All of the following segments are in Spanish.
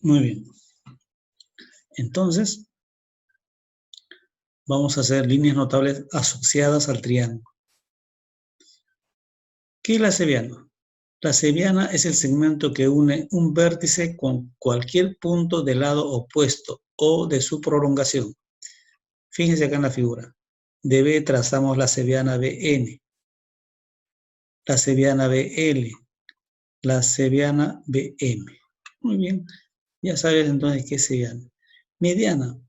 Muy bien. Entonces, vamos a hacer líneas notables asociadas al triángulo. ¿Qué es la seviana? La seviana es el segmento que une un vértice con cualquier punto del lado opuesto o de su prolongación. Fíjense acá en la figura. De B trazamos la seviana BN, la seviana BL, la seviana BM. Muy bien, ya sabes entonces qué es seviana. Mediana.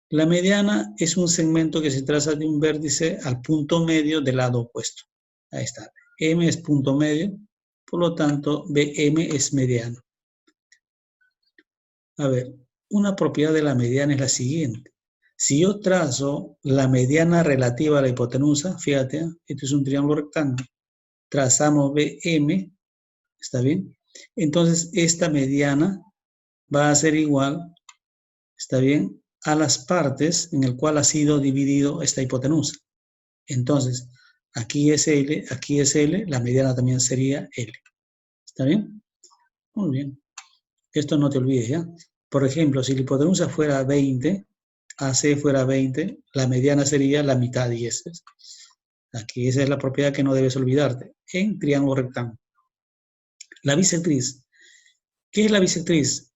La mediana es un segmento que se traza de un vértice al punto medio del lado opuesto. Ahí está. M es punto medio, por lo tanto, BM es mediano. A ver, una propiedad de la mediana es la siguiente. Si yo trazo la mediana relativa a la hipotenusa, fíjate, esto es un triángulo rectángulo, trazamos BM, ¿está bien? Entonces, esta mediana va a ser igual, ¿está bien?, a las partes en el cual ha sido dividido esta hipotenusa. Entonces, aquí es L, la mediana también sería L. ¿Está bien? Muy bien. Esto no te olvides, ¿ya? Por ejemplo, si la hipotenusa fuera 20, AC fuera 20, la mediana sería la mitad y esa es. Aquí esa es la propiedad que no debes olvidarte en triángulo rectángulo. La bisectriz. ¿Qué es la bisectriz?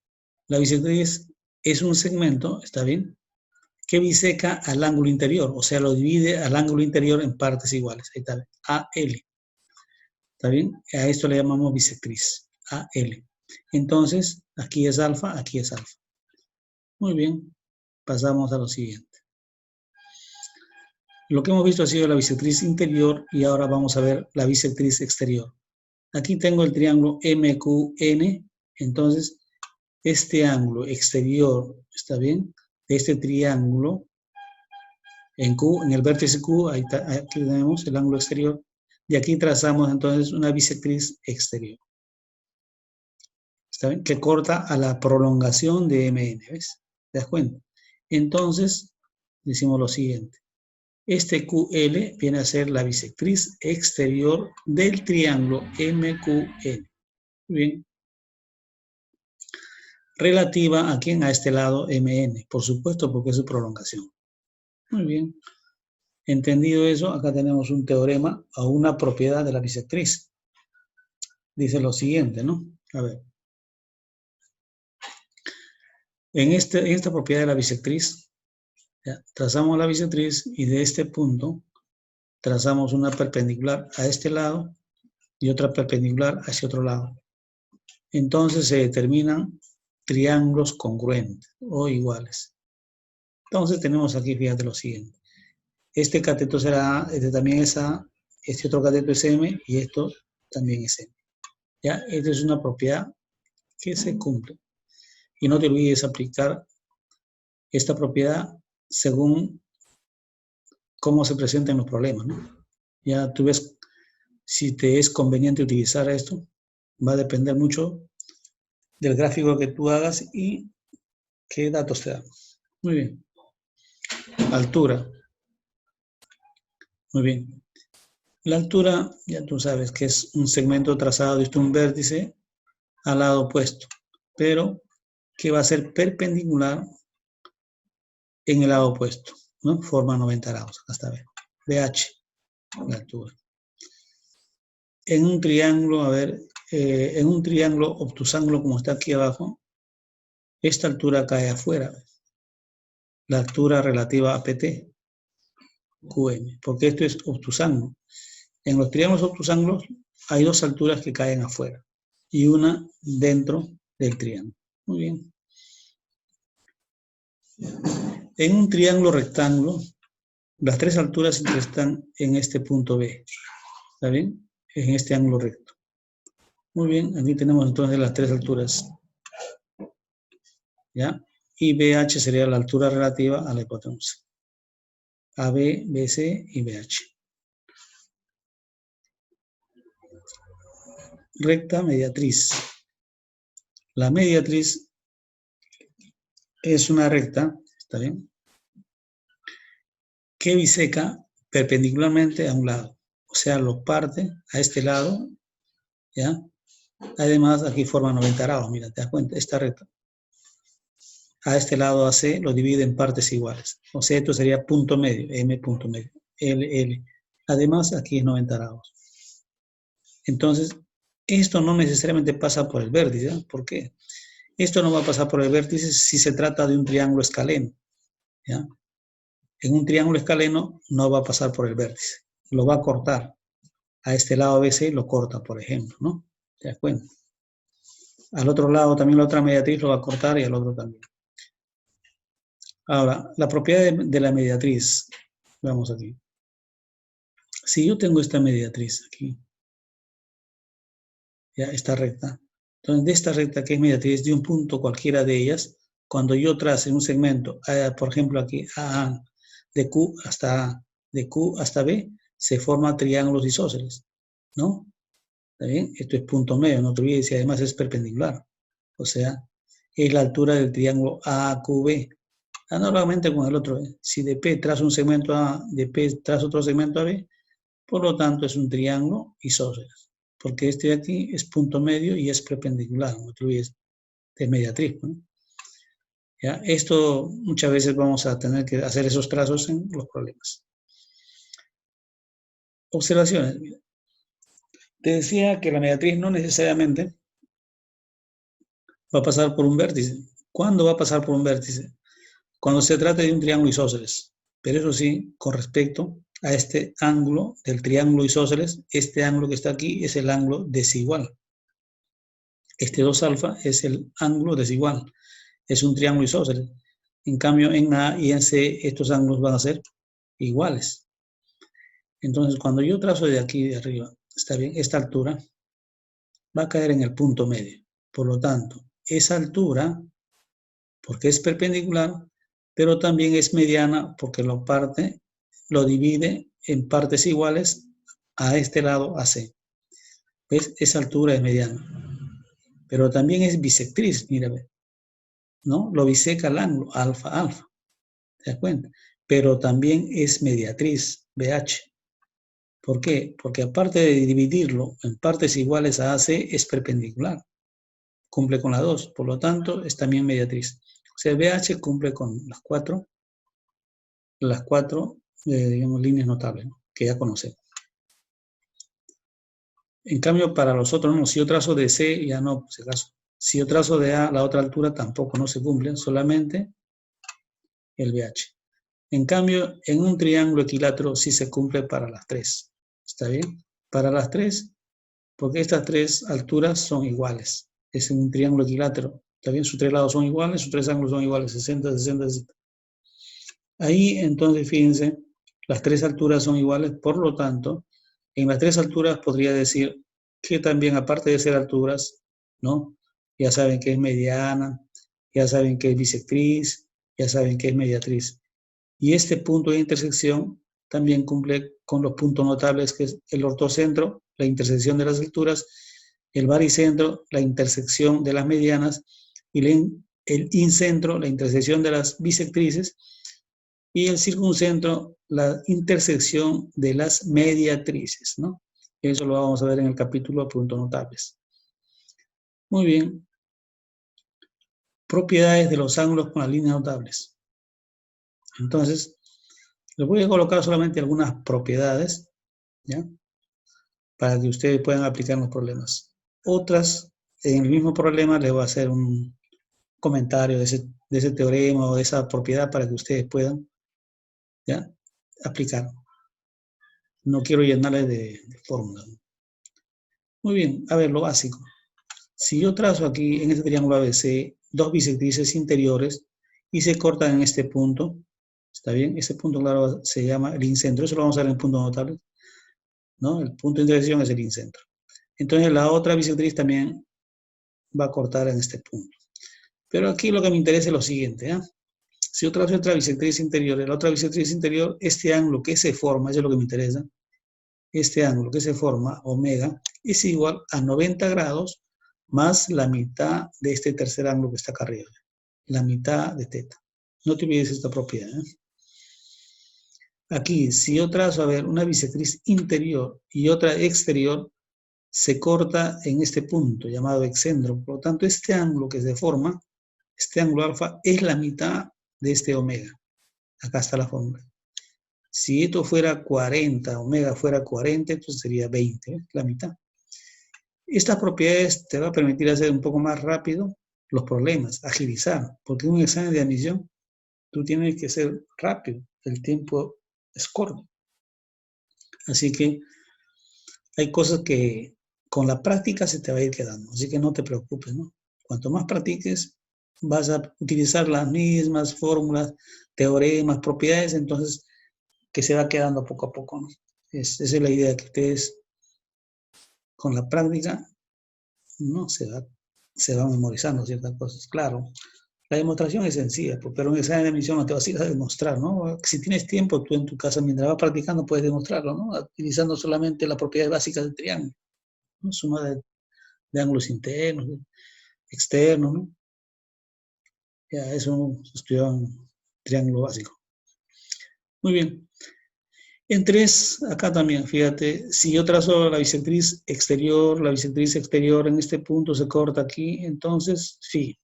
La bisectriz es un segmento, ¿está bien?, que biseca al ángulo interior, o sea, lo divide al ángulo interior en partes iguales. Ahí está, AL. ¿Está bien? A esto le llamamos bisectriz, AL. Entonces, aquí es alfa, aquí es alfa. Muy bien, pasamos a lo siguiente. Lo que hemos visto ha sido la bisectriz interior y ahora vamos a ver la bisectriz exterior. Aquí tengo el triángulo MQN, entonces este ángulo exterior, ¿está bien?, de este triángulo en Q, en el vértice Q, ahí está, aquí tenemos el ángulo exterior, y aquí trazamos entonces una bisectriz exterior. ¿Está bien? Que corta a la prolongación de MN, ¿ves? ¿Te das cuenta? Entonces, decimos lo siguiente. Este QL viene a ser la bisectriz exterior del triángulo MQN. Bien. Relativa a quién, a este lado MN, por supuesto, porque es su prolongación. Muy bien. Entendido eso, acá tenemos un teorema o una propiedad de la bisectriz. Dice lo siguiente, ¿no? A ver. En esta propiedad de la bisectriz, ya, trazamos la bisectriz y de este punto trazamos una perpendicular a este lado y otra perpendicular hacia otro lado. Entonces se determinan triángulos congruentes o iguales. Entonces tenemos aquí, fíjate lo siguiente. Este cateto será A, este también es A, este otro cateto es M y esto también es M. ¿Ya? Esta es una propiedad que se cumple. Y no te olvides aplicar esta propiedad según cómo se presentan los problemas, ¿no? Ya tú ves si te es conveniente utilizar esto. Va a depender mucho del gráfico que tú hagas y qué datos te dan. Muy bien. Altura. Muy bien. La altura, ya tú sabes que es un segmento trazado desde un vértice al lado opuesto, pero que va a ser perpendicular en el lado opuesto, ¿no? Forma 90 grados, hasta ver. BH, la altura. En un triángulo, a ver, en un triángulo obtusángulo como está aquí abajo, esta altura cae afuera. La altura relativa a PT, QM, porque esto es obtusángulo. En los triángulos obtusángulos hay dos alturas que caen afuera y una dentro del triángulo. Muy bien. En un triángulo rectángulo, las tres alturas están en este punto B. ¿Está bien? En este ángulo recto. Muy bien, aquí tenemos entonces las tres alturas. ¿Ya? Y BH sería la altura relativa a la hipotenusa. AB, BC y BH. Recta mediatriz. La mediatriz es una recta, ¿está bien?, que biseca perpendicularmente a un lado. O sea, lo parte a este lado, ¿ya? Además, aquí forma 90 grados, mira, te das cuenta, esta recta. a este lado AC lo divide en partes iguales. O sea, esto sería punto medio, M punto medio, L, L. Además, aquí es 90 grados. Entonces, esto no necesariamente pasa por el vértice. ¿Eh? ¿Por qué? Esto no va a pasar por el vértice si se trata de un triángulo escaleno. ¿Ya? En un triángulo escaleno no va a pasar por el vértice. Lo va a cortar. A este lado ABC lo corta, por ejemplo, ¿no? ¿Te das cuenta? Al otro lado también la otra mediatriz lo va a cortar y al otro también. Ahora, la propiedad de la mediatriz. Vamos aquí. Si yo tengo esta mediatriz aquí, ya esta recta, entonces de esta recta que es mediatriz de un punto cualquiera de ellas, cuando yo trace un segmento, por ejemplo aquí A, de Q hasta A, de Q hasta B, se forman triángulos isósceles, ¿no? ¿Está bien? Esto es punto medio, no te olvides, y además es perpendicular. O sea, es la altura del triángulo AQB. Análogamente con el otro, si de P trazo un segmento A, de P trazo otro segmento a B, por lo tanto es un triángulo isósceles. Porque este de aquí es punto medio y es perpendicular, no te olvides, de mediatriz, ¿no? ¿Ya? Esto muchas veces vamos a tener que hacer esos trazos en los problemas. Observaciones. Te decía que la mediatriz no necesariamente va a pasar por un vértice. ¿Cuándo va a pasar por un vértice? Cuando se trate de un triángulo isósceles. Pero eso sí, con respecto a este ángulo del triángulo isósceles, este ángulo que está aquí es el ángulo desigual. Este 2 alfa es el ángulo desigual. Es un triángulo isósceles. En cambio, en A y en C, estos ángulos van a ser iguales. Entonces, cuando yo trazo de aquí de arriba, está bien, esta altura va a caer en el punto medio. Por lo tanto, esa altura, porque es perpendicular, pero también es mediana porque lo divide en partes iguales a este lado AC. ¿Ves? Esa altura es mediana. Pero también es bisectriz, mira, ¿no? Lo biseca el ángulo, alfa, alfa. ¿Te das cuenta? Pero también es mediatriz, BH. ¿Por qué? Porque aparte de dividirlo en partes iguales a AC, es perpendicular. Cumple con la 2, por lo tanto, es también mediatriz. O sea, BH cumple con las cuatro digamos, líneas notables, ¿no? Que ya conocemos. En cambio, para los otros no. Si yo trazo de C, ya no, por si acaso. Si yo trazo de A, la otra altura tampoco no se cumple, solamente el BH. En cambio, en un triángulo equilátero sí se cumple para las 3. ¿Está bien? Para las 3, porque estas 3 alturas son iguales. Es un triángulo equilátero. ¿Está bien? Sus 3 lados son iguales, sus 3 ángulos son iguales, 60, 60, 60. Ahí, entonces, fíjense, las 3 alturas son iguales, por lo tanto, en las 3 alturas podría decir que también, aparte de ser alturas, ¿no? Ya saben que es mediana, ya saben que es bisectriz, ya saben que es mediatriz. Y este punto de intersección también cumple con los puntos notables, que es el ortocentro, la intersección de las alturas, el baricentro, la intersección de las medianas, y el incentro, la intersección de las bisectrices, y el circuncentro, la intersección de las mediatrices, ¿no? Eso lo vamos a ver en el capítulo puntos notables. Muy bien. Propiedades de los ángulos con las líneas notables. Entonces, les voy a colocar solamente algunas propiedades, ¿ya? Para que ustedes puedan aplicar los problemas. Otras, en el mismo problema, les voy a hacer un comentario de ese teorema o de esa propiedad para que ustedes puedan, ¿ya?, aplicar. No quiero llenarles de fórmulas. Muy bien, a ver, lo básico. Si yo trazo aquí en este triángulo ABC dos bisectrices interiores y se cortan en este punto, ¿está bien? Ese punto, claro, se llama el incentro. Eso lo vamos a ver en puntos notables, ¿no? El punto de intersección es el incentro. Entonces la otra bisectriz también va a cortar en este punto. Pero aquí lo que me interesa es lo siguiente, ¿eh? Si yo trazo otra bisectriz interior, la otra bisectriz interior, este ángulo que se forma, eso es lo que me interesa, este ángulo que se forma, omega, es igual a 90 grados más la mitad de este tercer ángulo que está acá arriba, la mitad de teta. No te olvides esta propiedad, ¿eh? Aquí, si yo trazo, a ver, una bisectriz interior y otra exterior, se corta en este punto llamado excentro. Por lo tanto, este ángulo que se forma este ángulo alfa es la mitad de este omega. Acá está la fórmula. Si esto fuera 40, omega fuera 40, entonces sería 20, ¿eh? La mitad. Estas propiedades te va a permitir hacer un poco más rápido los problemas, agilizar, porque en un examen de admisión tú tienes que ser rápido, el tiempo es corto. Así que hay cosas que con la práctica se te va a ir quedando, así que no te preocupes, ¿no? Cuanto más practiques, vas a utilizar las mismas fórmulas, teoremas, propiedades, entonces que se va quedando poco a poco, ¿no? Esa es la idea, que ustedes con la práctica, ¿no? se va memorizando ciertas cosas. Claro, la demostración es sencilla, pero en examen de admisión no te vas a ir a demostrar, ¿no? Si tienes tiempo, tú en tu casa, mientras vas practicando, puedes demostrarlo, ¿no? Utilizando solamente las propiedades básicas del triángulo, ¿no? Suma de ángulos internos, externos, ¿no? Ya eso estudiado en triángulo básico. Muy bien. En 3, acá también, fíjate, si yo trazo la bisectriz exterior en este punto se corta aquí, entonces phi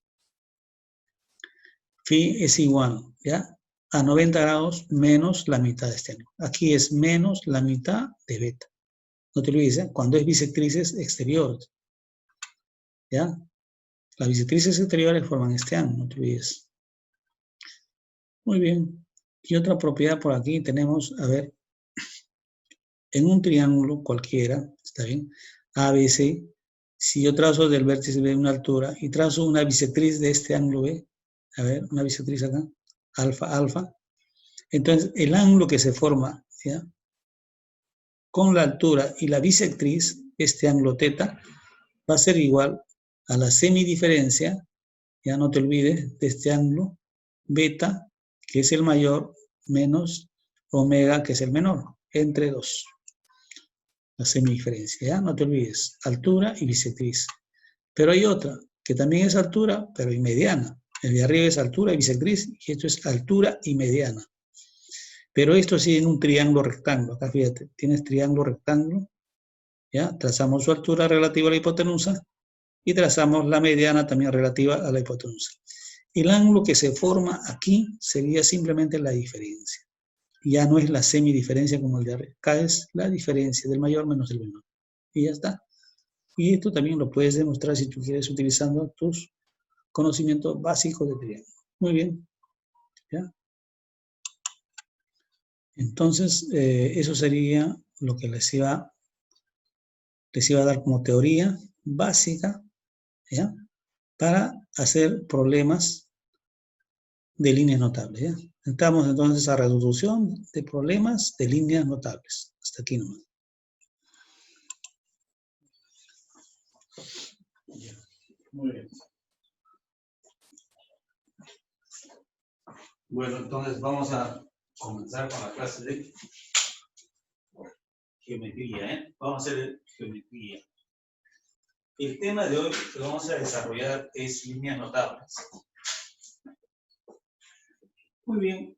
es igual, ¿ya? A 90 grados menos la mitad de este ángulo. Aquí es menos la mitad de beta. No te olvides, ¿eh? Cuando es bisectrices exteriores, ¿ya? Las bisectrices exteriores forman este ángulo, no te olvides. Muy bien. Y otra propiedad por aquí tenemos, a ver, en un triángulo cualquiera, ¿está bien? ABC, si yo trazo del vértice B una altura y trazo una bisectriz de este ángulo B, a ver, una bisectriz acá, alfa, alfa, entonces el ángulo que se forma, ¿ya? Con la altura y la bisectriz, este ángulo teta, va a ser igual a la semidiferencia, ya no te olvides, de este ángulo beta, que es el mayor, menos omega, que es el menor, entre 2. La semidiferencia, ¿ya? No te olvides, altura y bisectriz. Pero hay otra, que también es altura, pero y mediana. El de arriba es altura y bisectriz, y esto es altura y mediana. Pero esto sí en un triángulo rectángulo. Acá fíjate, tienes triángulo rectángulo, ¿ya? Trazamos su altura relativa a la hipotenusa y trazamos la mediana también relativa a la hipotenusa. El ángulo que se forma aquí sería simplemente la diferencia. Ya no es la semidiferencia como el de arriba. Acá es la diferencia del mayor menos el menor. Y ya está. Y esto también lo puedes demostrar si tú quieres utilizando tus conocimientos básicos de triángulo. Muy bien. ¿Ya? Entonces, eso sería lo que les iba a dar como teoría básica, ¿ya? Para hacer problemas de líneas notables, ¿ya? Entramos entonces a resolución de problemas de líneas notables. Hasta aquí nomás. Muy bien. Bueno, entonces vamos a comenzar con la clase de geometría, ¿eh? Vamos a hacer geometría. El tema de hoy que vamos a desarrollar es líneas notables. Muy bien,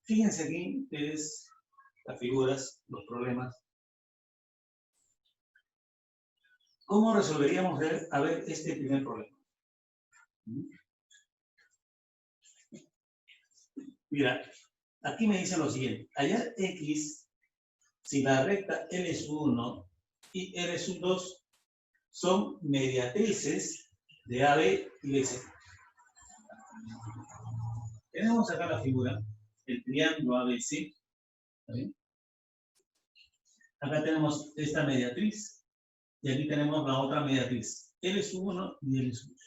fíjense aquí, es las figuras, los problemas. ¿Cómo resolveríamos a ver este primer problema? Mira, aquí me dicen lo siguiente. Allá X, si la recta L sub 1 y L sub 2 son mediatrices de AB y BC. Tenemos acá la figura, el triángulo ABC. ¿Está bien? Acá tenemos esta mediatriz y aquí tenemos la otra mediatriz, L sub 1 y L sub 2.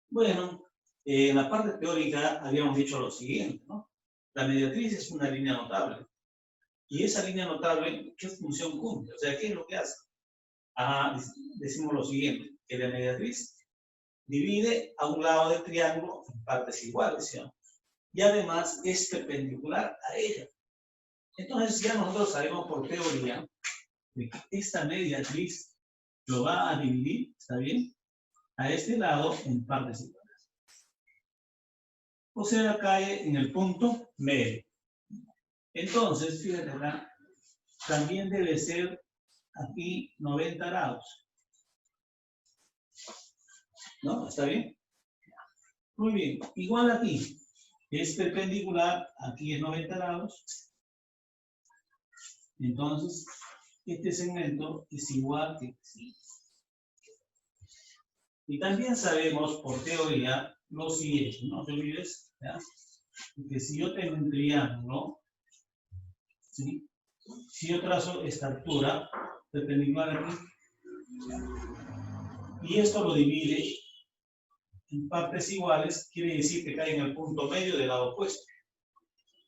Bueno, en la parte teórica habíamos dicho lo siguiente, ¿no? La mediatriz es una línea notable. Y esa línea notable, ¿qué función cumple? O sea, ¿qué es lo que hace? Decimos lo siguiente, que la mediatriz divide a un lado del triángulo en partes iguales, ¿sí? Y además es perpendicular a ella. Entonces ya nosotros sabemos por teoría de que esta mediatriz lo va a dividir, ¿está bien? A este lado en partes iguales. O sea, cae en el punto medio. Entonces, fíjate acá, también debe ser aquí 90 grados. ¿No? ¿Está bien? Muy bien, igual aquí. Es perpendicular, aquí es 90 grados. Entonces, este segmento es igual que sí. Y también sabemos por teoría lo siguiente, no te olvides, ¿ya? Que si yo tengo un triángulo, ¿sí? Si yo trazo esta altura perpendicular aquí, y esto lo divide en partes iguales, quiere decir que cae en el punto medio del lado opuesto.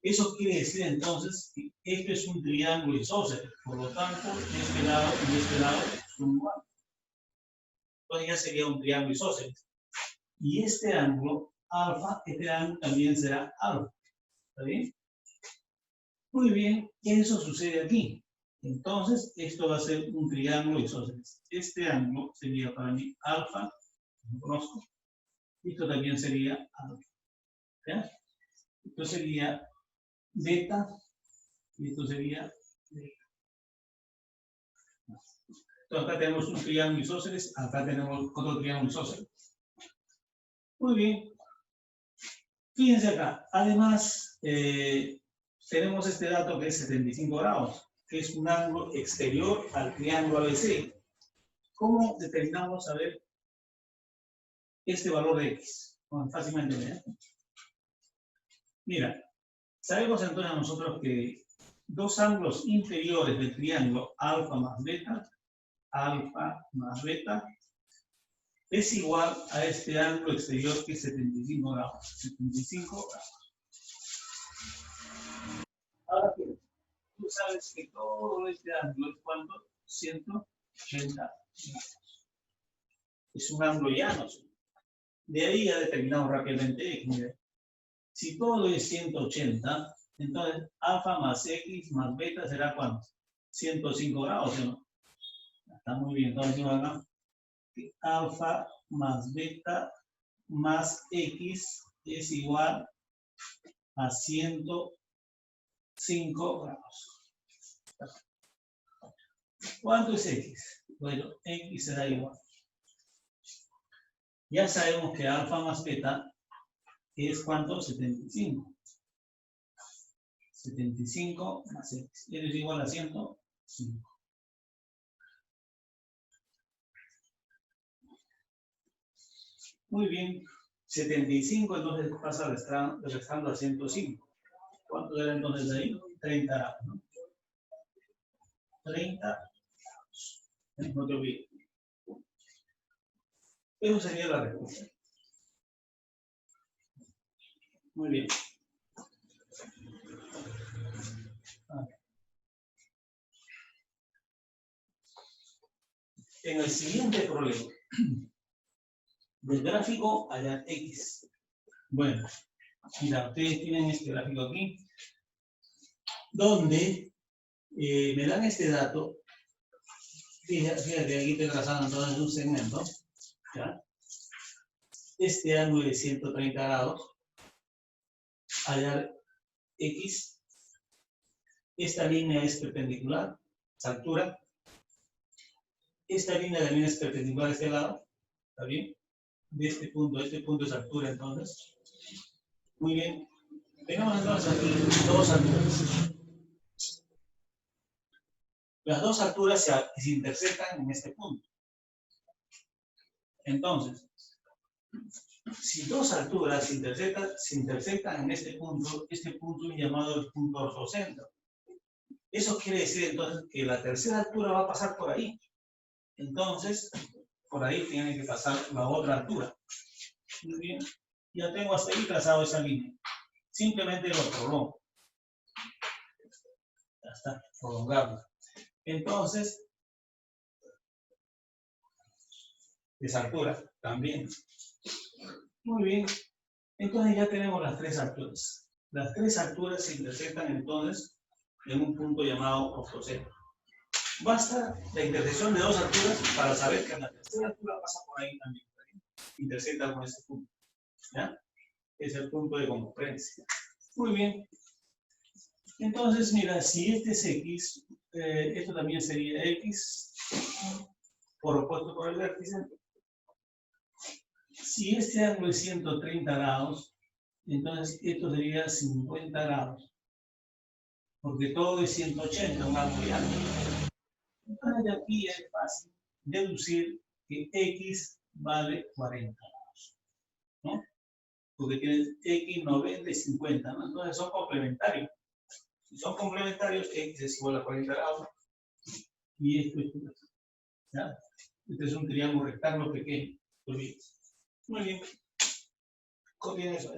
Eso quiere decir entonces que esto es un triángulo isósceles, por lo tanto, este lado y este lado son iguales. Entonces ya sería un triángulo isósceles. Y este ángulo alfa, este ángulo también será alfa. ¿Está bien? Muy bien, eso sucede aquí. Entonces, esto va a ser un triángulo isósceles. Este ángulo sería para mí alfa, lo conozco. Esto también sería alfa. ¿Ya? Esto sería beta y esto sería beta. Entonces, acá tenemos un triángulo isósceles, acá tenemos otro triángulo isósceles. Muy bien. Fíjense acá. Además, tenemos este dato que es 75 grados, que es un ángulo exterior al triángulo ABC. ¿Cómo determinamos a ver este valor de X? Bueno, fácilmente, ¿eh? Mira, sabemos entonces nosotros que dos ángulos inferiores del triángulo alfa más beta es igual a este ángulo exterior que es 75 grados. 75 grados. Ahora bien, tú sabes que todo este ángulo es cuánto? 180 grados. Es un ángulo llano. De ahí ya determinamos rápidamente X. Mira. Si todo es 180, entonces alfa más X más beta será ¿cuánto? 105 grados, ¿no? Está muy bien. Entonces, acá, alfa más beta más X es igual a 105 grados. ¿Cuánto es X? Bueno, X será igual. Ya sabemos que alfa más beta es ¿cuánto? 75. 75 más X. Es igual a 105. Muy bien. 75 entonces pasa restando a 105. ¿Cuánto era entonces ahí? 30 grados, ¿no? 30 grados. No te olvides. Eso sería la respuesta. Muy bien. En el siguiente problema, del gráfico hallar X. Bueno, mira, ustedes tienen este gráfico aquí, donde me dan este dato. Fíjate, aquí estoy trazando entonces un segmento. ¿Ya? Este ángulo de 130 grados, hallar X. Esta línea es perpendicular, esa altura. Esta línea también es perpendicular a este lado. ¿Está bien? De este punto es altura entonces. Muy bien. Tenemos entonces aquí dos alturas. Las dos alturas se intersectan en este punto. Entonces, si dos alturas se intersectan en este punto es llamado el punto ortocentro. Eso quiere decir entonces que la tercera altura va a pasar por ahí. Entonces, por ahí tiene que pasar la otra altura. Muy bien. Ya tengo hasta ahí trazado esa línea. Simplemente lo prolongo. Ya está, prolongarlo. Entonces, esa altura también. Muy bien. Entonces ya tenemos las tres alturas. Las tres alturas se intersectan entonces en un punto llamado ortocentro. Basta la intersección de dos alturas para saber que la tercera altura pasa por ahí también. Intersecta con este punto. ¿Ya? Es el punto de concurrencia. Muy bien. Entonces, mira, si este es X, esto también sería X, por opuesto por el vértice. Si este ángulo es 130 grados, entonces esto sería 50 grados. Porque todo es 180, un ángulo de ángulo. Entonces de aquí es fácil deducir que X vale 40 grados, ¿no? Porque tienes X 90 y 50, ¿no? Entonces son complementarios. Si son complementarios, X es igual a 40 grados y esto es esto. ¿Ya? Este es un triángulo rectángulo pequeño. Muy bien. Copien eso.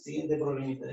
Siguiente problemita.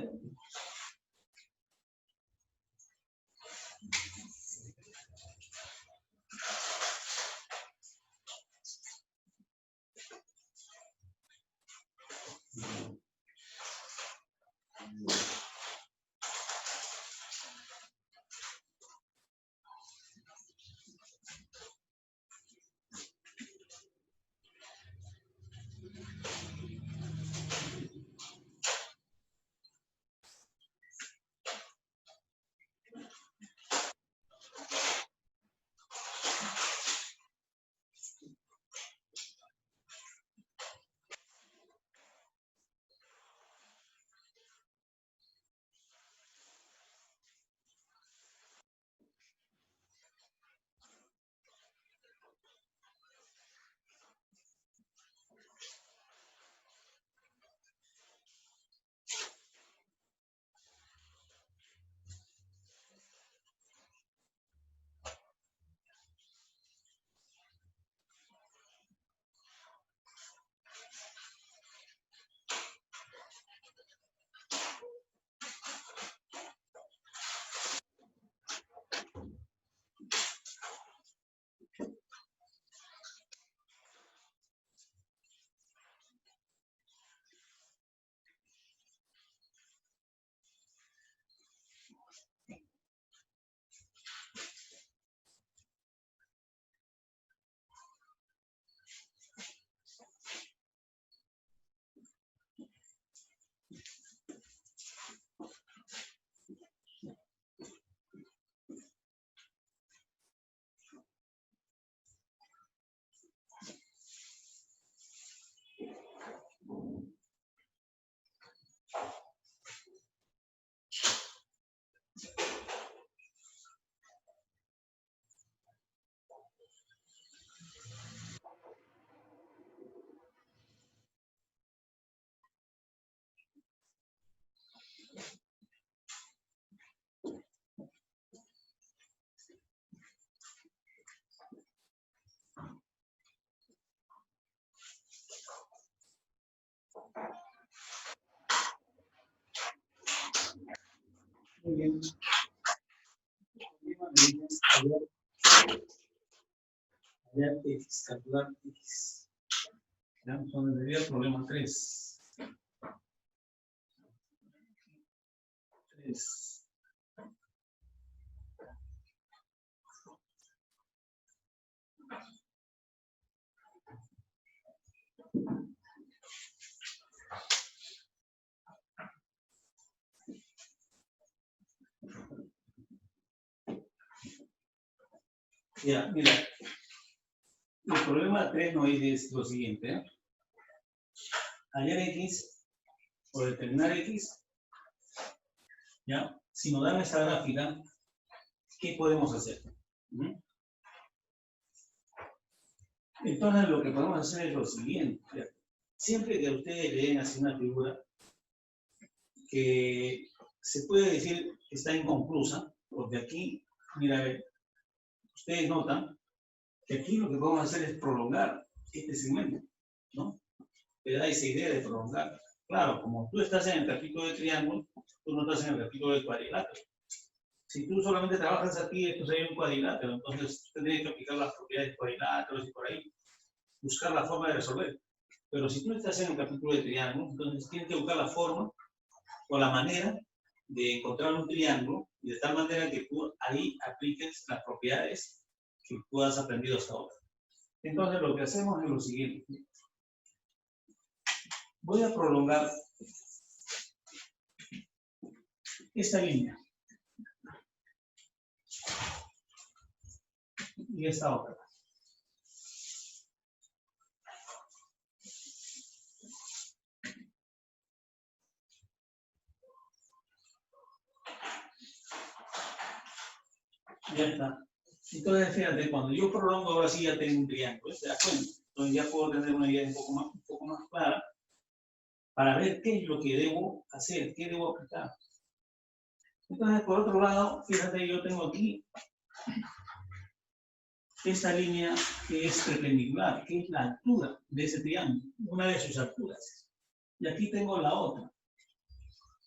Muy bien. Hallar X, calcular X. Entonces sería el problema 3. 3. Ya, mira. El problema 3 nos dice lo siguiente. ¿Eh? Hallar X o determinar X. ¿Ya? Si nos dan esa gráfica, ¿qué podemos hacer? Entonces lo que podemos hacer es lo siguiente. ¿Ya? Siempre que ustedes le den así una figura que se puede decir que está inconclusa, porque aquí, mira, ustedes notan que aquí lo que podemos hacer es prolongar este segmento, ¿no? Le da esa idea de prolongar. Claro, como tú estás en el capítulo de triángulo, tú no estás en el capítulo de cuadrilátero. Si tú solamente trabajas aquí, esto sería un cuadrilátero, entonces tendrías que aplicar las propiedades de cuadriláteros y por ahí buscar la forma de resolver. Pero si tú estás en el capítulo de triángulo, entonces tienes que buscar la forma o la manera de encontrar un triángulo y de tal manera que tú ahí apliques las propiedades que tú has aprendido hasta ahora. Entonces lo que hacemos es lo siguiente. Voy a prolongar esta línea y esta otra. Ya está. Entonces, fíjate, cuando yo prolongo, ahora sí ya tengo un triángulo, ¿te das cuenta? Entonces ya puedo tener una idea un poco más clara para ver qué es lo que debo hacer, qué debo aplicar. Entonces, por otro lado, fíjate, yo tengo aquí esta línea que es perpendicular, que es la altura de ese triángulo, una de sus alturas. Y aquí tengo la otra.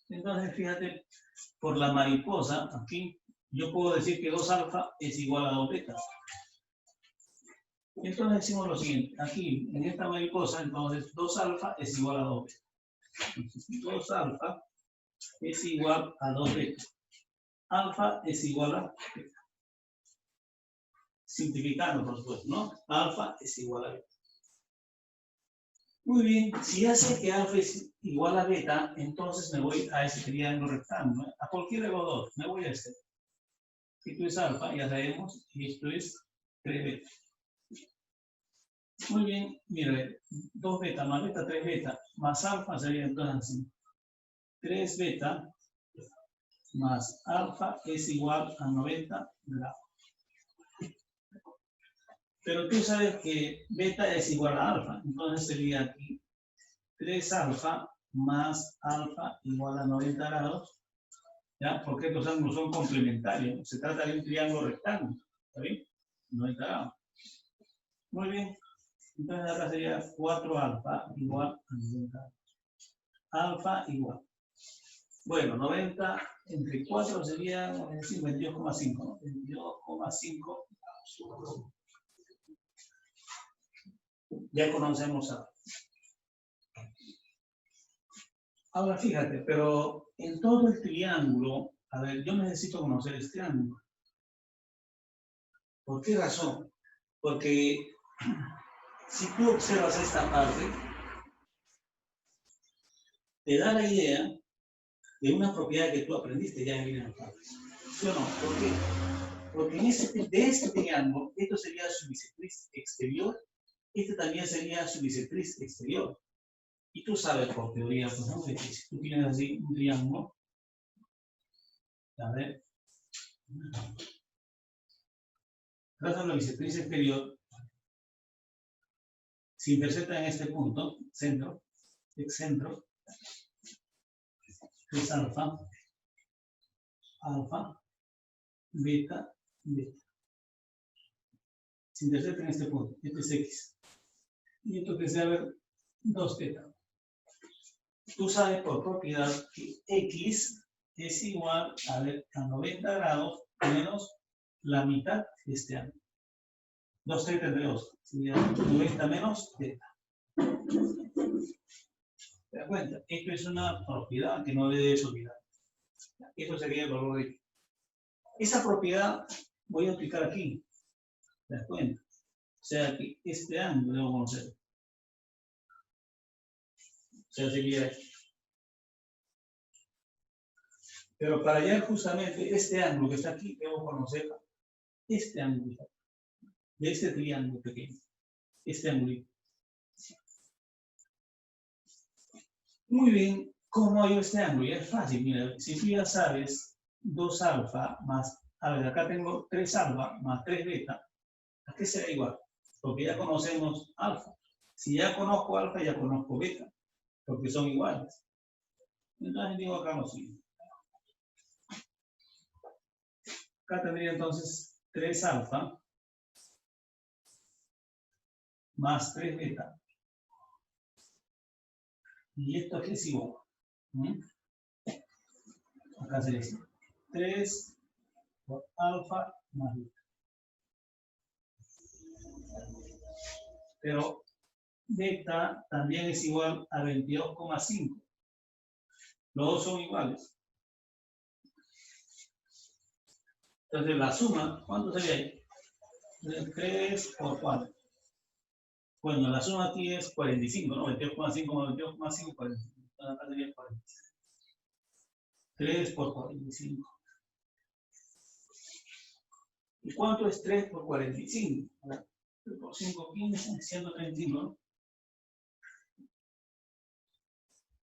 Entonces, fíjate, por la mariposa, aquí, yo puedo decir que 2 alfa es igual a 2 beta. Entonces decimos lo siguiente, aquí, en esta mariposa, entonces 2 alfa es igual a 2 beta. Entonces, 2 alfa es igual a 2 beta. Alfa es igual a beta. Simplificando, por supuesto, ¿no? Alfa es igual a beta. Muy bien, si ya sé que alfa es igual a beta, entonces me voy a ese triángulo rectángulo, ¿eh? A cualquiera de los dos, me voy a este. Esto es alfa, ya sabemos, y esto es 3 beta. Muy bien, mire, 2 beta más beta, 3 beta, más alfa sería entonces así. 3 beta más alfa es igual a 90 grados. Pero tú sabes que beta es igual a alfa, entonces sería aquí 3 alfa más alfa igual a 90 grados, ¿ya? Porque estos ángulos son complementarios, se trata de un triángulo rectángulo, ¿está bien? 90 grados. Muy bien, entonces acá sería 4 alfa igual a 90 grados. Alfa igual. Bueno, 90 entre 4 sería 22,5, ¿no? 22,5. Ya conocemos a. Ahora fíjate, pero en todo el triángulo, a ver, yo necesito conocer este triángulo. ¿Por qué razón? Porque si tú observas esta parte, te da la idea de una propiedad que tú aprendiste ya en líneas partes. ¿Sí o no? ¿Por qué? Porque de este triángulo, esto sería su bisectriz exterior, este también sería su bisectriz exterior. Y tú sabes por teoría, pues, ¿no? Que si tú tienes así un triángulo, a ver, trazas la bisectriz exterior, se intersecta en este punto, centro, excentro, es alfa, alfa, beta, beta. Se intersecta en este punto, este es X. Y esto que sea, a ver, 2 beta. Tú sabes por propiedad que X es igual a 90 grados menos la mitad de este ángulo. 2 θ entre 2, sería 90 menos θ. ¿Te das cuenta? Esto es una propiedad que no debes olvidar. Esto sería el valor de X. Esa propiedad voy a aplicar aquí. ¿Te das cuenta? O sea que este ángulo debo conocer. O sea, sería aquí. Pero para hallar justamente este ángulo que está aquí, debo conocer este ángulo de este triángulo pequeño. Este ángulo. Muy bien, ¿cómo hallo este ángulo? Ya es fácil, mira, si tú ya sabes 2 alfa más, a ver, acá tengo 3 alfa más 3 beta, ¿a qué será igual? Porque ya conocemos alfa. Si ya conozco alfa, ya conozco beta, porque son iguales. Entonces digo acá lo siguiente. Acá tendría entonces 3 alfa más 3 beta Y esto aquí es igual. Acá sería 3 por alfa más beta. Pero beta también es igual a 22,5. Los dos son iguales. Entonces la suma, ¿cuánto sería ahí? 3 por 4. Bueno, la suma aquí es 45, ¿no? 22,5 más 22,5, 45. Entonces acá sería 45. 3 por 45. ¿Y cuánto es 3 por 45? 3 por 5, 15, 135, ¿no?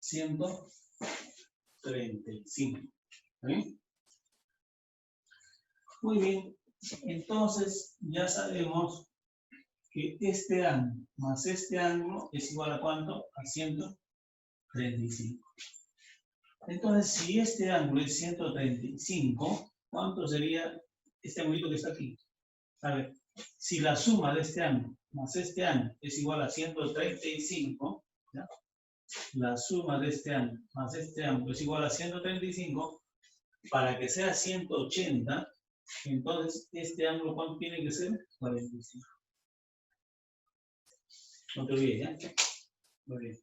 135. ¿Sí? Muy bien. Entonces, ya sabemos que este ángulo más este ángulo es igual a ¿cuánto? A 135. Entonces, si este ángulo es 135, ¿cuánto sería este ángulo que está aquí? A ver, si la suma de este ángulo más este ángulo es igual a 135, ¿ya? La suma de este ángulo más este ángulo es igual a 135, para que sea 180, entonces este ángulo ¿cuánto tiene que ser? 45. No te olvides, ¿ya? Muy bien.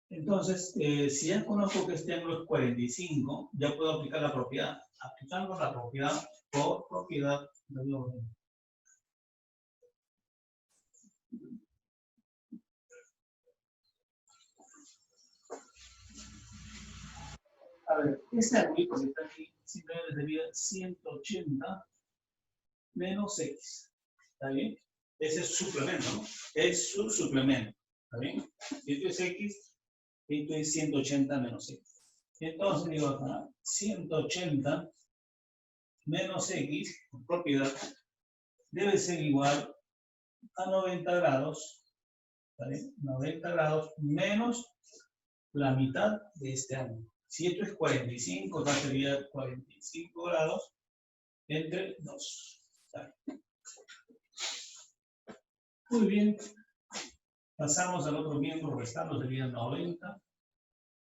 Entonces, si ya conozco que este ángulo es 45, ya puedo aplicar la propiedad. Aplicando la propiedad por propiedad de orden. A ver, este ángulo que está aquí simplemente sería 180 menos x. ¿Está bien? Ese es su suplemento, ¿no? Es su suplemento. ¿Está bien? Esto es x, esto es 180 menos x. Entonces digo acá, 180 menos x, por propiedad, debe ser igual a 90 grados, ¿vale? 90 grados menos la mitad de este ángulo. Si esto es 45, acá sería 45 grados entre 2. ¿Vale? Muy bien. Pasamos al otro miembro restando, sería 90.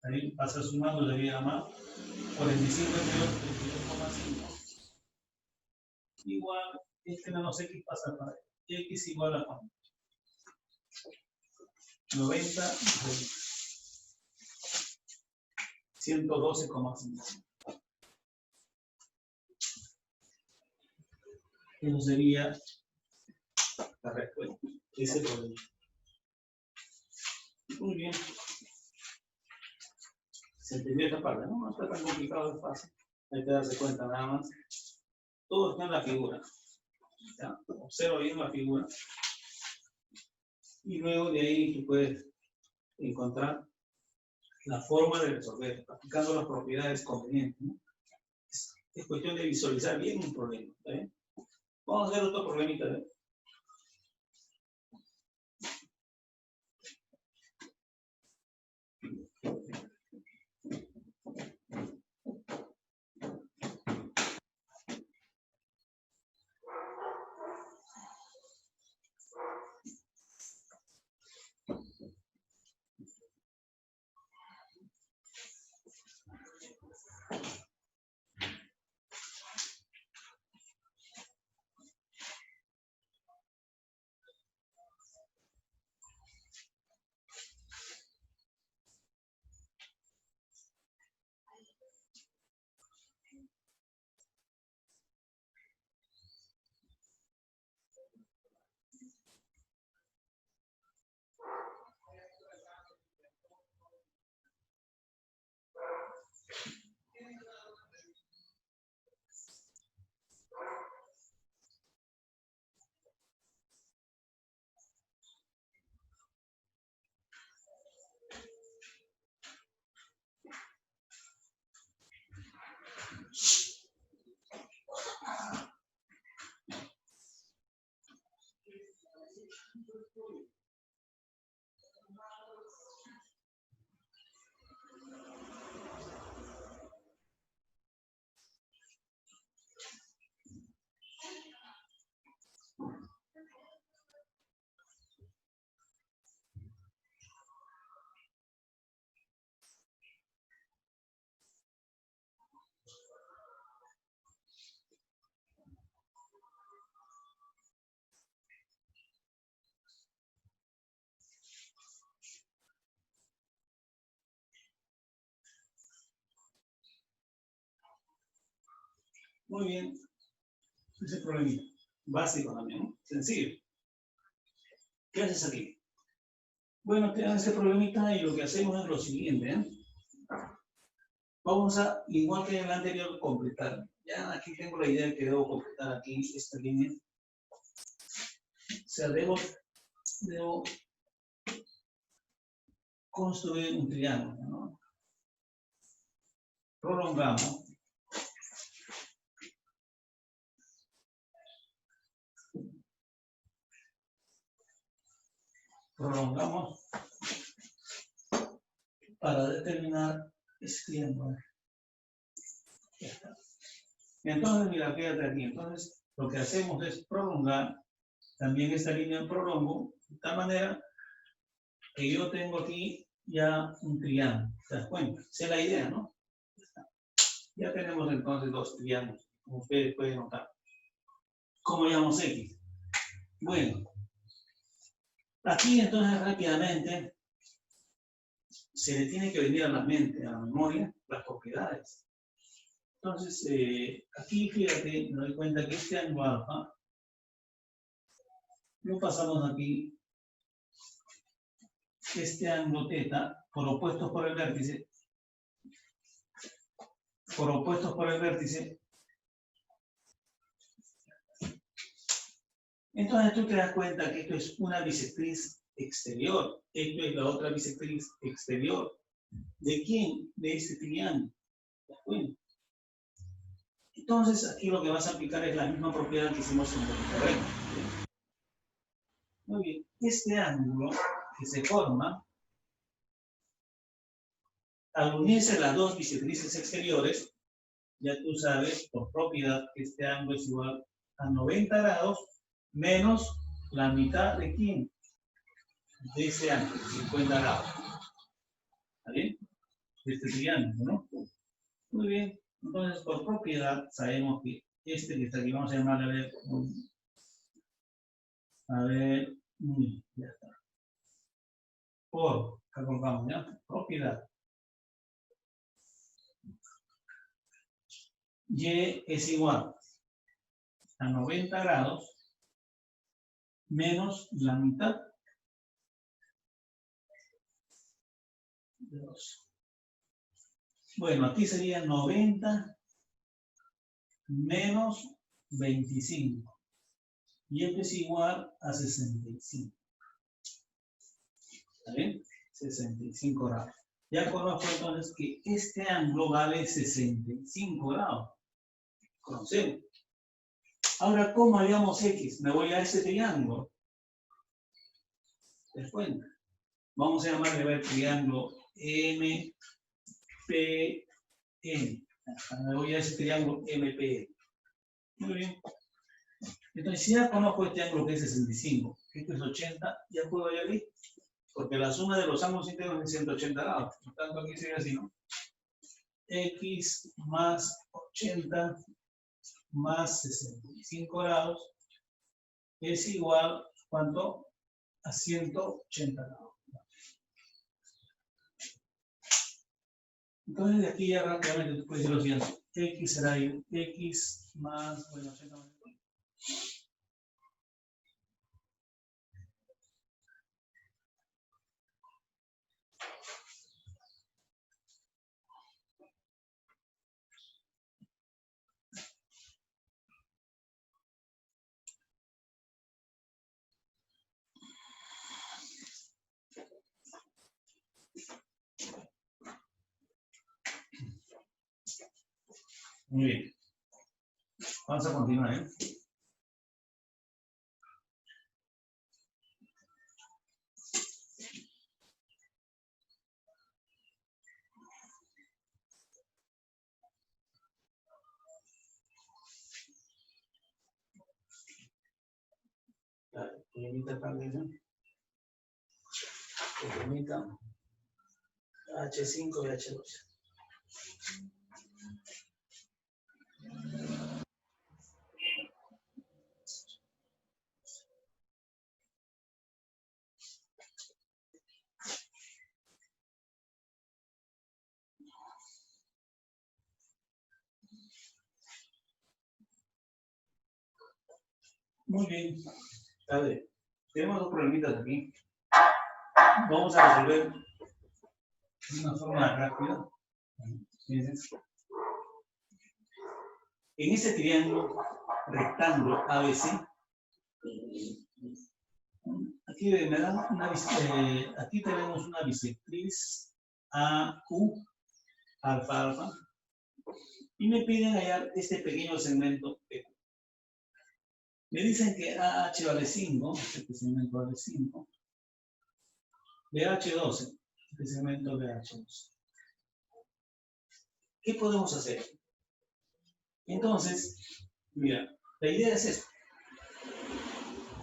Ahí pasa sumando, sería más 45 entre 2, 32,5. Igual, este menos x pasa para x igual a 90 112,5. Eso sería la respuesta. Ese problema. Muy bien. Se entendió esta parte, ¿no? No está tan complicado, es fácil. Hay que darse cuenta nada más. Todo está en la figura. ¿Ya? Observa bien la figura. Y luego de ahí tú puedes encontrar la forma de resolver, aplicando las propiedades convenientes, ¿no? Es cuestión de visualizar bien un problema. ¿Eh? Vamos a hacer otro problemita. ¿Eh? Muy bien. Ese problemita. Básico también, ¿no? Sencillo. ¿Qué haces aquí? Bueno, te dan ese problemita y lo que hacemos es lo siguiente, ¿eh? Vamos a, igual que en el anterior, completar. Ya aquí tengo la idea de que debo completar aquí esta línea. O sea, debo construir un triángulo, ¿no? Prolongamos. Prolongamos para determinar este triángulo. Ya está. Entonces, mira, fíjate aquí. Entonces, lo que hacemos es prolongar también esta línea en prolongo, de tal manera que yo tengo aquí ya un triángulo. ¿Te das cuenta? Esa es la idea, ¿no? Ya tenemos entonces dos triángulos, como ustedes pueden notar. ¿Cómo llamamos X? Bueno, aquí entonces rápidamente se le tiene que venir a la mente, a la memoria, las propiedades. Entonces, aquí fíjate, me doy cuenta que este ángulo alfa lo pasamos aquí, este ángulo teta, por opuestos por el vértice, entonces tú te das cuenta que esto es una bisectriz exterior, esto es la otra bisectriz exterior. ¿De quién? De este triángulo. ¿Te das cuenta? Entonces aquí lo que vas a aplicar es la misma propiedad que hicimos en el terreno. Muy bien, este ángulo que se forma al unirse las dos bisectrices exteriores, ya tú sabes por propiedad que este ángulo es igual a 90 grados menos la mitad de quién? De ese ángulo, 50 grados. ¿Está bien? De este triángulo, ¿no? Muy bien. Entonces, por propiedad, sabemos que este que está aquí, vamos a llamarle, ya está. Por, acá colocamos, ¿ya? Propiedad. Y es igual a 90 grados menos la mitad de 2. Bueno, aquí sería 90 menos 25. Y esto es igual a 65. ¿Está bien? 65 grados. Ya conozco entonces que este ángulo vale 65 grados. Conocemos. Ahora, ¿cómo hallamos X? Me voy a este triángulo. ¿Te das cuenta? Vamos a llamarle el triángulo MPN. Me voy a ese triángulo MPN. Muy bien. Entonces, si ya conozco este ángulo que es 65, esto es 80, ya puedo hallar ahí. Porque la suma de los ángulos íntegros es 180 grados. Por tanto, aquí sería así, ¿no? X más 80 más 65 grados es igual, ¿cuánto? A 180 grados. Entonces, de aquí ya rápidamente tú puedes decir lo siguiente. X será X más, bueno, 80 más. Muy bien. Vamos a continuar, ¿eh? Permita también, que permita H5 y H2. Muy bien. A ver, tenemos dos problemitas aquí. Vamos a resolver de una forma rápida. Fíjense. En ese triángulo rectángulo ABC, aquí me dan aquí tenemos una bisectriz AQ, alfa, alfa, y me piden hallar este pequeño segmento PQ. Me dicen que AH vale 5, este segmento vale 5, BH 12, este segmento BH 12. ¿Qué podemos hacer? Entonces, mira, la idea es esto.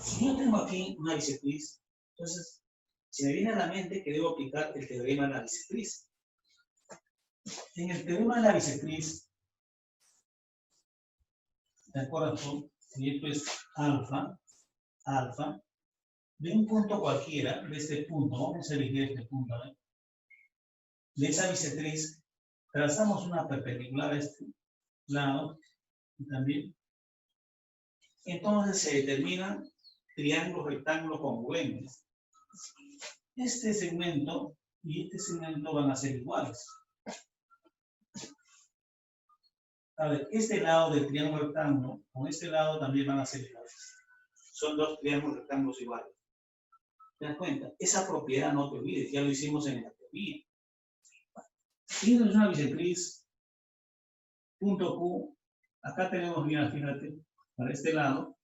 Si yo tengo aquí una bisectriz, entonces se me viene a la mente que debo aplicar el teorema de la bisectriz. En el teorema de la bisectriz, ¿de acuerdo? Si esto es alfa, alfa, de un punto cualquiera, de este punto, vamos a elegir este punto, ¿eh? De esa bisectriz, trazamos una perpendicular a este lado, y también. Entonces se determinan triángulos rectángulos congruentes. Este segmento y este segmento van a ser iguales. A ver, este lado del triángulo rectángulo con este lado también van a ser iguales. Son dos triángulos rectángulos iguales. ¿Te das cuenta? Esa propiedad no te olvides, ya lo hicimos en la teoría. Tienes una bisectriz, punto Q, acá tenemos, mira, fíjate, para este lado,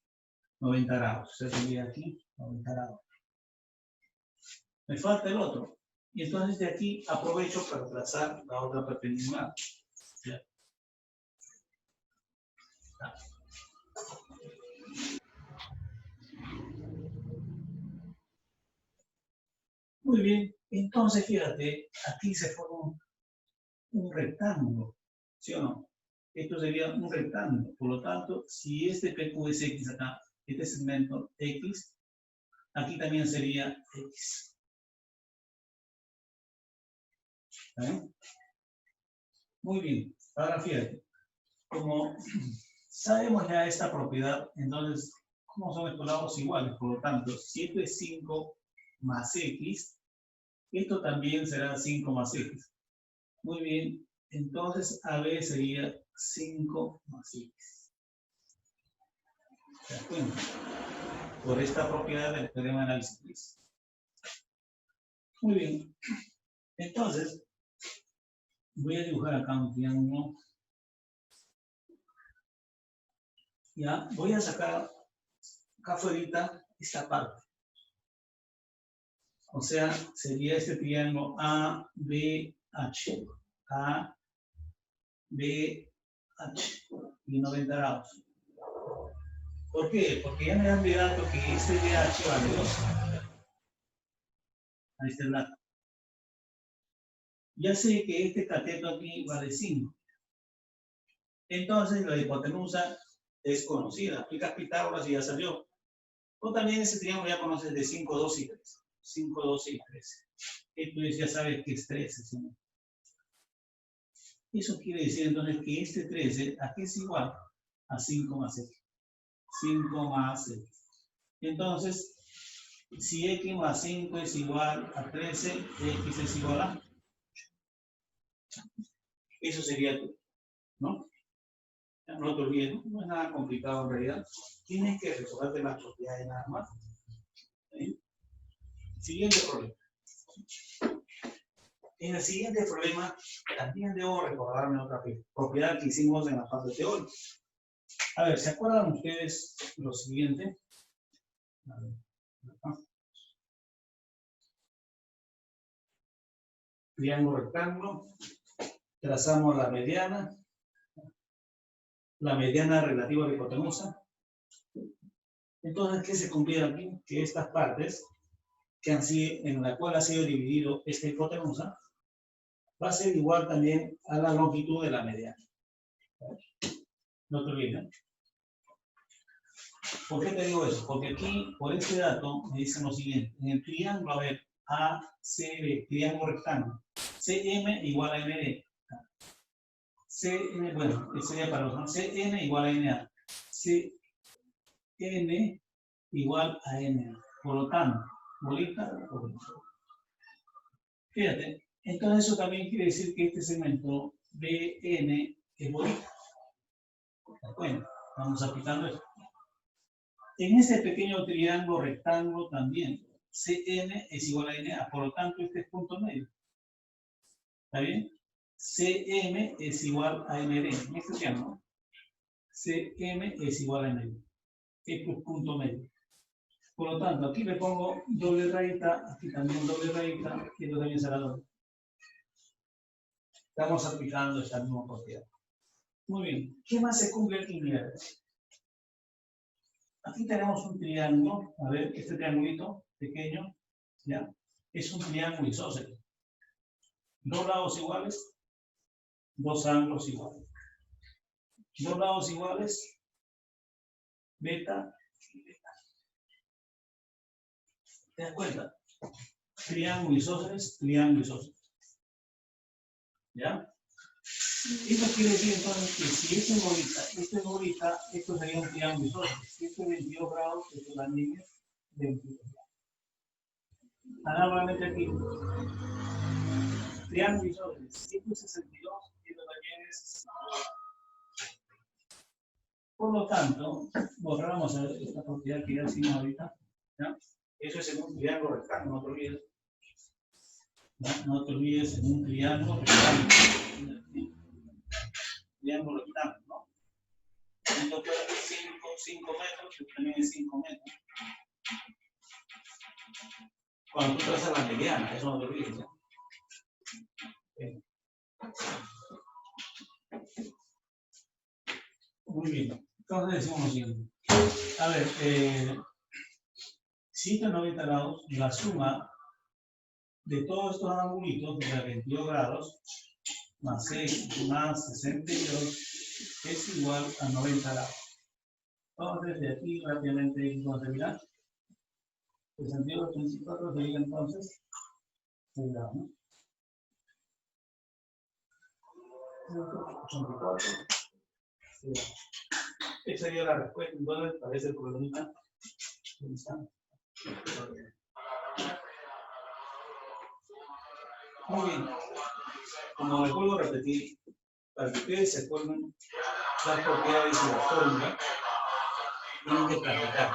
90 grados. O sea, sería aquí, 90 grados. Me falta el otro. Y entonces de aquí aprovecho para trazar la otra perpendicular. ¿Ya? Muy bien. Entonces, fíjate, aquí se forma un rectángulo. ¿Sí o no? Esto sería un rectángulo. Por lo tanto, si este PQ es X acá, este segmento X, aquí también sería X. ¿Bien? Muy bien. Ahora fíjate. Como sabemos ya esta propiedad, entonces, ¿cómo son estos lados iguales? Por lo tanto, si esto es 5 más X, esto también será 5 más X. Muy bien. Entonces, AB sería 5 más X. ¿Se das cuenta? Por esta propiedad del teorema de la bisectriz. Muy bien. Entonces, voy a dibujar acá un triángulo. Ya, voy a sacar acá afuera esta parte. O sea, sería este triángulo ABH. ABH y 90 grados. ¿Por qué? Porque ya me han olvidado que este BH vale 2. Ahí está el dato. Ya sé que este cateto aquí vale 5. Entonces la hipotenusa es conocida. Aplicas Pitágoras y ya salió. O también ese triángulo ya conoces de 5, 2 y 3. 5, 2 y 3. Esto ya sabes que es 13. ¿Sí? Eso quiere decir entonces que este 13 aquí es igual a 5 más X. 5 más X. Entonces, si X más 5 es igual a 13, X es igual a... Eso sería tú, ¿no? No te olvides, no es nada complicado en realidad. Tienes que resolverte las propiedades nada más. ¿Sí? Siguiente problema. En el siguiente problema, también debo recordarme otra propiedad que hicimos en la fase teórica. A ver, ¿se acuerdan ustedes lo siguiente? A ver, acá. Triángulo rectángulo. Trazamos la mediana relativa a la hipotenusa. Entonces, ¿qué se cumplía aquí? Que estas partes, que han sido, en la cual ha sido dividido esta hipotenusa, va a ser igual también a la longitud de la mediana. No te olvides. ¿Por qué te digo eso? Porque aquí, por este dato, me dicen lo siguiente. En el triángulo, a ver, ACB, triángulo rectángulo, CM igual a MD. CN, bueno, sería para los, ¿no? CN igual a NA. N igual a N. Por lo tanto, bolita por bolita. Fíjate, entonces eso también quiere decir que este segmento BN es bolita. Bueno, vamos aplicando esto. En este pequeño triángulo rectángulo también, CN es igual a NA, por lo tanto este es punto medio. ¿Está bien? CM es igual a ND, en este triángulo. CM es igual a ND. Esto es punto medio. Por lo tanto, aquí le pongo doble rayita, aquí también doble rayita, aquí también será doble. Estamos aplicando esta misma propiedad. Muy bien. ¿Qué más se cumple aquí? Mira. Aquí tenemos un triángulo. A ver, este triangulito pequeño, ¿ya? Es un triángulo isósceles. Dos lados iguales, dos ángulos iguales. Dos lados iguales, beta y beta. ¿Te das cuenta? Triángulo isósceles, triángulo isósceles. ¿Ya? Esto quiere decir entonces que si esto es bolita, esto sería un triángulo isósceles. Si esto es 22 grados, esto también es 22 grados. Nuevamente aquí. Triángulo isósceles. Si esto es 62, esto también es 62. Por lo tanto, borramos esta propiedad que ya hicimos ahorita. ¿Ya? Eso es en un triángulo rectángulo, no te olvides. ¿Ya? No te olvides en un triángulo rectángulo. Triángulo rectángulo, ¿no? Esto puede ser 5 metros, que también es 5 metros. Cuando tú trazas la mediana, eso no te olvides. ¿No? Muy bien. Entonces decimos lo siguiente. A ver, 190 grados, la suma de todos estos angulitos, de 22 grados, más 6, más 62, es igual a 90 grados. Entonces, de aquí rápidamente vamos a terminar. 62, 84 sería entonces 6 grados, ¿no? 84. Esa sería la respuesta, entonces, para ese problemita. Muy bien. Como les vuelvo a repetir, para que ustedes se acuerden las propiedades de la fórmula, tienen que practicar.